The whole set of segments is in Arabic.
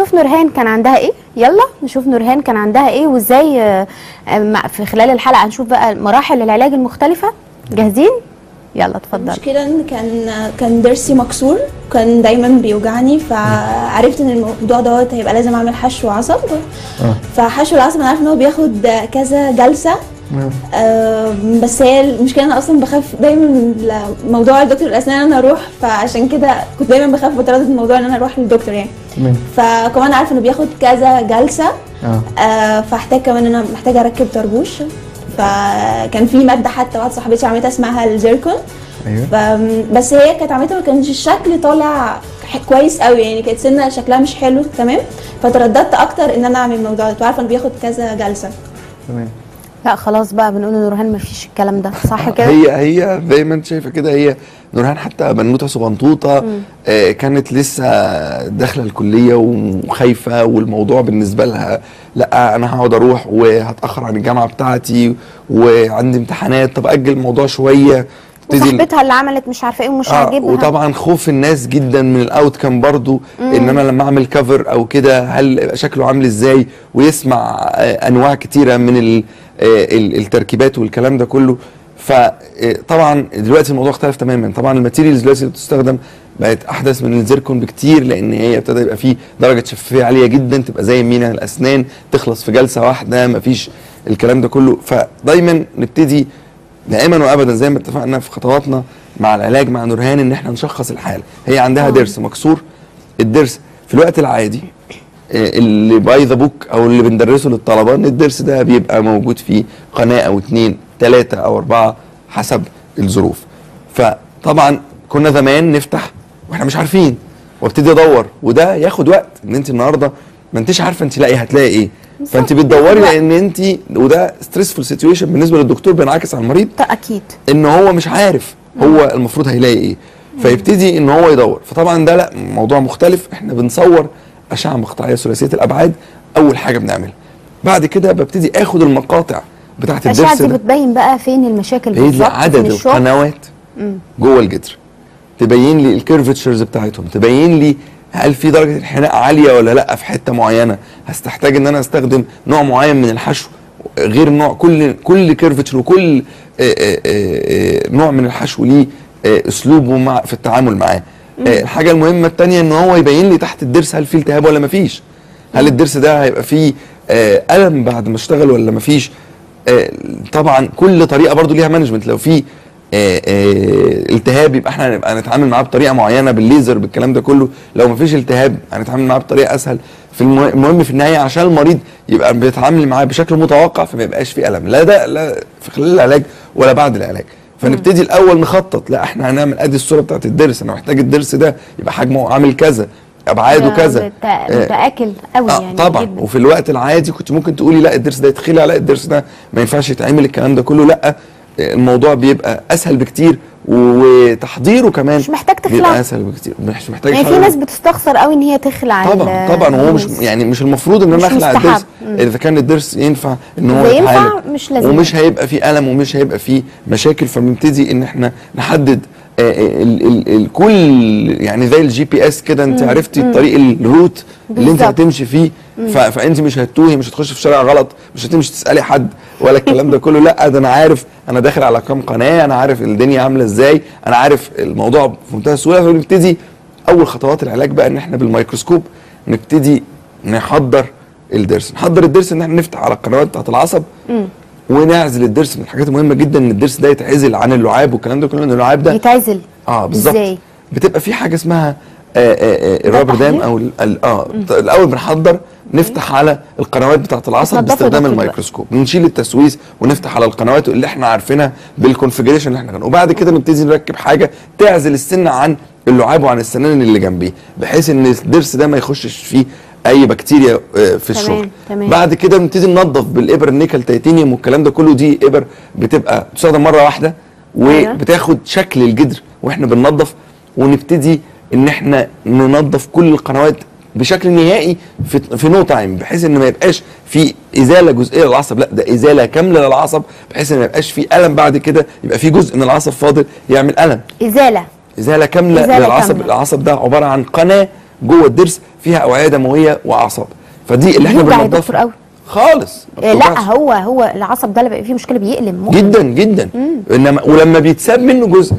نشوف نورهان كان عندها ايه. يلا نشوف نورهان كان عندها ايه وازاي في خلال الحلقه هنشوف بقى مراحل العلاج المختلفه. جاهزين؟ يلا اتفضل. المشكله ان كان ضرسي مكسور، كان دايما بيوجعني، فعرفت ان الموضوع دوت هيبقى لازم اعمل حشو عصب. فحشو العصب انا عارفه ان هو بياخد كذا جلسه. بس هي المشكله انا اصلا بخاف دايما من موضوع الدكتور الاسنان انا اروح، فعشان كده كنت دايما بخاف بتردد من موضوع ان انا اروح للدكتور يعني. فكمان عارفه انه بياخد كذا جلسه. فاحتاج كمان ان انا محتاجه اركب طربوش. فكان في ماده حتى واحده صاحبتي عملتها اسمها الزيركون. بس هي كانت عملتها ما كانش الشكل طالع كويس قوي يعني، كانت سنه شكلها مش حلو تمام. فترددت اكتر ان انا اعمل الموضوع ده، عارفه انه بياخد كذا جلسه. تمام. لا خلاص بقى بنقول لنورهان ما فيش الكلام ده، صح كده؟ هي زي ما انت شايفه كده، هي نورهان حتى بنوته صغنطوطه. كانت لسه داخله الكليه وخايفه، والموضوع بالنسبه لها لا انا هقعد اروح وهتاخر عن الجامعه بتاعتي وعندي امتحانات، طب اجل الموضوع شويه. وصاحبتها اللي عملت مش عارفه ايه ومش عاجبها. وطبعا خوف الناس جدا من الاوت كام برضو، ان انا لما اعمل كفر او كده هل شكله عامل ازاي، ويسمع انواع كتيره من التركيبات والكلام ده كله. فطبعا دلوقتي الموضوع اختلف تماما. طبعا الماتيريالز دلوقتي اللي بتستخدم بقت احدث من الزيركون بكتير، لان هي ابتدى يبقى فيه درجه شفافيه عاليه جدا، تبقى زي مينا الاسنان تخلص في جلسه واحده، مفيش الكلام ده كله. فدايما نبتدي دائما وابدا زي ما اتفقنا في خطواتنا مع العلاج مع نورهان ان احنا نشخص الحاله. هي عندها ضرس مكسور. الضرس في الوقت العادي اللي باي ذا بوك او اللي بندرسه للطلبه ان الضرس ده بيبقى موجود فيه قناه او 2 3 أو 4 حسب الظروف. فطبعا كنا زمان نفتح واحنا مش عارفين وابتدي ادور، وده ياخد وقت. ان انت النهارده ما انتش عارفه انت هتلاقي ايه، فانت بتدوري لان انت، وده ستريسفول سيتويشن بالنسبه للدكتور بينعكس على المريض. اكيد ان هو مش عارف هو المفروض هيلاقي ايه، فيبتدي ان هو يدور. فطبعا ده لا موضوع مختلف. احنا بنصور اشعه مقطعيه ثلاثيه الابعاد اول حاجه بنعملها. بعد كده ببتدي اخد المقاطع بتاعت الضرس. الاشعه دي بتبين بقى فين المشاكل بالظبط، عدد القنوات جوه الجدر، تبين لي الكيرفتشرز بتاعتهم، تبين لي هل في درجه انحناء عاليه ولا لا في حته معينه، هستحتاج ان انا استخدم نوع معين من الحشو غير نوع. كل كيرفتشر وكل نوع من الحشو ليه اسلوبه في التعامل معاه. الحاجه المهمه الثانيه ان هو يبين لي تحت الضرس هل في التهاب ولا مفيش، هل الضرس ده هيبقى فيه الم بعد ما اشتغل ولا مفيش. طبعا كل طريقه برضو ليها مانجمنت. لو في التهاب يبقى احنا هنبقى نتعامل معاه بطريقه معينه بالليزر بالكلام ده كله. لو مفيش التهاب هنتعامل معاه بطريقه اسهل. في المهم في النهايه عشان المريض يبقى بيتعامل معاه بشكل متوقع، فما يبقاش في الم لا في خلال العلاج ولا بعد العلاج. فنبتدي الاول نخطط، لا احنا هنعمل ادي الصوره بتاعت الضرس، انا محتاج الضرس ده يبقى حجمه عامل كذا، ابعاده كذا. متاكل قوي يعني طبعا جداً. وفي الوقت العادي كنت ممكن تقولي لا الضرس ده يتخلع، لا الضرس ده ما ينفعش يتعمل، الكلام ده كله لا. الموضوع بيبقى اسهل بكتير، وتحضيره كمان مش محتاج تخلع، بيبقى اسهل بكتير. مش محتاج يعني في ناس بتستخسر قوي ان هي تخلع. طبعا وهو مش المفروض ان انا اخلع الضرس. اذا كان الضرس ينفع ان هو يتعالج مش لازم، ومش هيبقى فيه الم ومش هيبقى فيه مشاكل. فبنبتدي ان احنا نحدد الكل يعني زي الجي بي اس كده، انت عرفتي الطريق الروت اللي انت هتمشي فيه. فانت مش هتتوهي، مش هتخش في شارع غلط، مش هتمشي تسالي حد ولا الكلام ده كله. لا ده انا عارف انا داخل على كام قناه، انا عارف الدنيا عامله ازاي، انا عارف الموضوع في منتهى السهوله. فبنبتدي اول خطوات العلاج بقى ان احنا بالميكروسكوب نبتدي نحضر الضرس. نحضر الضرس ان احنا نفتح على القنوات بتاعت العصب ونعزل الضرس. من الحاجات المهمه جدا ان الضرس ده يتعزل عن اللعاب والكلام ده كله. ان اللعاب ده يتعزل بالظبط. بتبقى في حاجه اسمها الرابر دام او الاول بنحضر نفتح على القنوات بتاعه العصب باستخدام الميكروسكوب، نشيل التسويس ونفتح على القنوات اللي احنا عارفينها بالكونفيجريشن اللي احنا وبعد كده نبتدي نركب حاجه تعزل السن عن اللعاب وعن السنان اللي جنبيه، بحيث ان الضرس ده ما يخشش فيه اي بكتيريا في الشغل. تمام. بعد كده بنبتدي ننظف بالابر النيكل تيتانيوم والكلام ده كله. دي ابر بتبقى تستخدم مره واحده وبتاخد شكل الجدر واحنا بننظف، ونبتدي ان احنا ننظف كل القنوات بشكل نهائي في نو تايم، بحيث ان ما يبقاش في ازاله جزئيه للعصب، لا ده ازاله كامله للعصب، بحيث ان ما يبقاش في الم بعد كده يبقى في جزء من العصب فاضل يعمل الم. ازاله كامله للعصب. العصب ده عباره عن قناه جوه الضرس فيها اوعيه دمويه واعصاب، فدي اللي احنا بيوجع يا بننضفها دكتور قوي. خالص. ما لا بتوجعش. هو العصب ده اللي بقى فيه مشكله بيألم ممكن. جدا جدا. انما ولما بيتساب منه جزء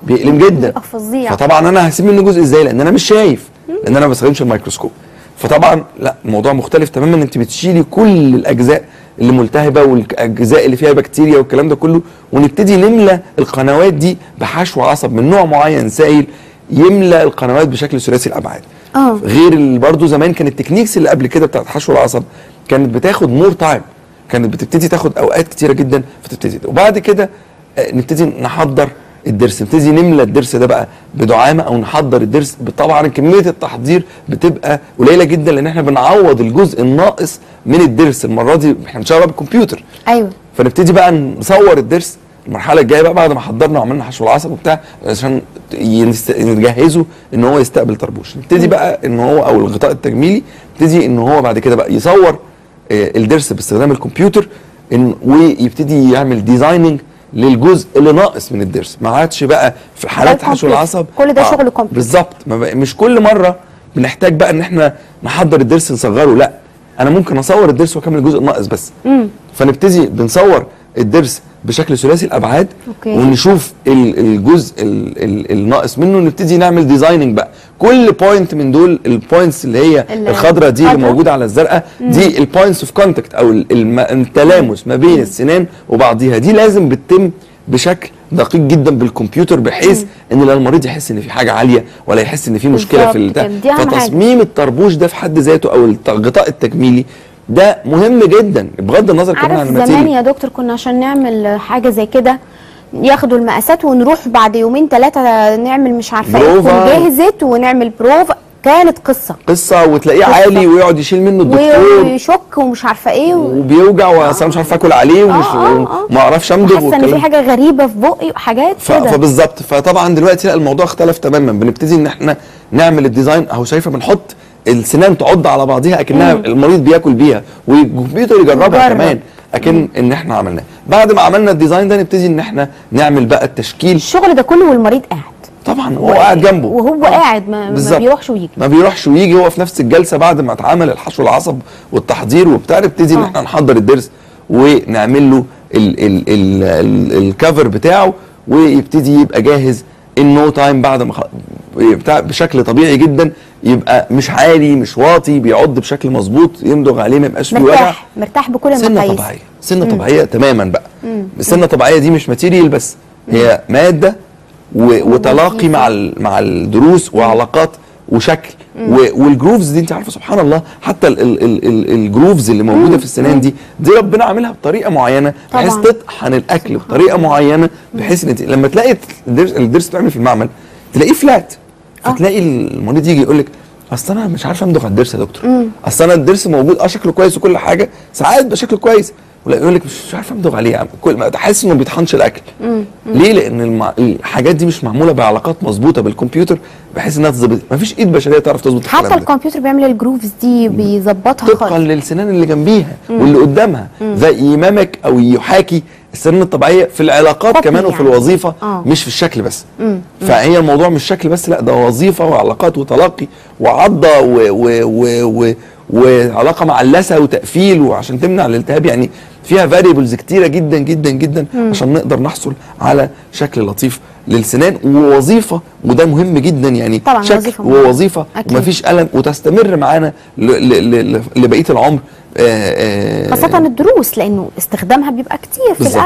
بيألم جدا. فظيع. فطبعا انا هسيب منه جزء ازاي؟ لان انا مش شايف، لان انا ما بستخدمش الميكروسكوب. فطبعا لا، الموضوع مختلف تماما. انت بتشيلي كل الاجزاء اللي ملتهبه والاجزاء اللي فيها بكتيريا والكلام ده كله، ونبتدي نملى القنوات دي بحشو عصب من نوع معين سائل يملى القنوات بشكل ثلاثي الابعاد. غير برضه زمان كان التكنيكس اللي قبل كده بتاعت حشو العصب كانت بتاخد مور تايم، كانت بتبتدي تاخد اوقات كتيره جدا، فتبتدي وبعد كده نبتدي نحضر الضرس، نبتدي نملى الضرس ده بقى بدعامه او نحضر الضرس. طبعا كميه التحضير بتبقى قليله جدا لان احنا بنعوض الجزء الناقص من الضرس. المره دي احنا بنشتغل بالكمبيوتر. ايوه. فنبتدي بقى نصور الضرس المرحله الجايه بقى بعد ما حضرنا وعملنا حشو العصب وبتاع عشان نجهزه ان هو يستقبل طربوش. نبتدي بقى ان هو او الغطاء التجميلي يبتدي ان هو بعد كده بقى يصور الضرس باستخدام الكمبيوتر ويبتدي يعمل ديزايننج للجزء اللي ناقص من الضرس. ما عادش بقى في حالات حشو العصب كل ده شغل كمبيوتر بالظبط. مش كل مره بنحتاج بقى ان احنا نحضر الضرس نصغره، لا انا ممكن اصور الضرس واكمل الجزء الناقص بس. فنبتدي بنصور الضرس بشكل ثلاثي الابعاد ونشوف الجزء الناقص منه، نبتدي نعمل ديزايننج بقى كل بوينت من دول. البوينتس اللي هي الخضراء دي اللي موجوده على الزرقاء دي البوينتس اوف كونتاكت او التلامس ما بين السنان وبعضيها، دي لازم بتتم بشكل دقيق جدا بالكمبيوتر بحيث ان لا المريض يحس ان في حاجه عاليه ولا يحس ان في مشكله في البتاع. فتصميم الطربوش ده في حد ذاته او الغطاء التجميلي ده مهم جدا بغض النظر كمان عن الماتيريال. زمان يا دكتور كنا عشان نعمل حاجه زي كده ياخدوا المقاسات ونروح بعد يومين ثلاثه نعمل مش عارفه ايه ونجهزت ونعمل بروفا، كانت قصه وتلاقيه عالي ويقعد يشيل منه الدكتور ويشك ومش عارفه ايه وبيوجع واصلا مش عارفه اكل عليه ومش ما اعرفش امضغ حاسه ان في حاجه غريبه في بقي وحاجات كده. فبالظبط. فطبعا دلوقتي لا الموضوع اختلف تماما. بنبتدي ان احنا نعمل الديزاين اهو، شايفه بنحط السنان تعض على بعضها اكنها المريض بياكل بيها والكمبيوتر يجربها كمان اكن ان احنا عملناه. بعد ما عملنا الديزاين ده نبتدي ان احنا نعمل بقى التشكيل. الشغل ده كله والمريض قاعد طبعا وهو قاعد جنبه وهو قاعد ما بيروحش ويجي. ما بيروحش ويجي، هو في نفس الجلسه بعد ما اتعمل الحشو العصب والتحضير وبتاع نبتدي ان احنا نحضر الضرس ونعمل له الكفر بتاعه ويبتدي يبقى جاهز ان نو تايم بعد ما بتاع بشكل طبيعي جدا، يبقى مش عالي مش واطي، بيعض بشكل مظبوط، يمضغ عليه ما يبقاش فيه وجع، مرتاح بكل المقاييس. سنه طبيعيه، سنه طبيعيه تماما بقى. السنه الطبيعيه دي مش ماتيريال بس، هي ماده وتلاقي مع الدروس وعلاقات وشكل والجروفز دي. انت عارفه سبحان الله حتى الجروفز اللي موجوده في السنان دي ربنا عاملها بطريقه معينه بحيث تطحن الاكل بطريقه معينه بحيث ان انت لما تلاقي الضرس بتعمل في المعمل تلاقيه فلات، فتلاقي المريض يجي يقول لك اصل انا مش عارفه امضغ على الضرس يا دكتور، اصل انا الضرس موجود شكله كويس وكل حاجه، ساعات بقى شكله كويس ولا يقول لك مش عارف امضغ عليه يا عم، كل ما تحس انه ما بيطحنش الاكل. ليه؟ لان الحاجات دي مش معموله بعلاقات مظبوطه بالكمبيوتر بحيث انها تظبط. ما فيش ايد بشريه تعرف تظبط الكلام ده. حتى الكمبيوتر بيعمل الجروفز دي بيظبطها خالص طبقا للسنان اللي جنبيها واللي قدامها، زي يمامك او يحاكي السنان الطبيعيه في العلاقات كمان وفي الوظيفه مش في الشكل بس. فهي الموضوع مش شكل بس، لا ده وظيفه وعلاقات وتلاقي وعضه وعلاقه مع اللثه وتقفيل وعشان تمنع الالتهاب. يعني فيها فاريبلز كتيره جدا جدا جدا عشان نقدر نحصل على شكل لطيف للسنان ووظيفه، وده مهم جدا يعني شكل ووظيفه ومفيش الم وتستمر معانا لبقيه العمر. خاصه الدروس لانه استخدامها بيبقى كتير في الأكل.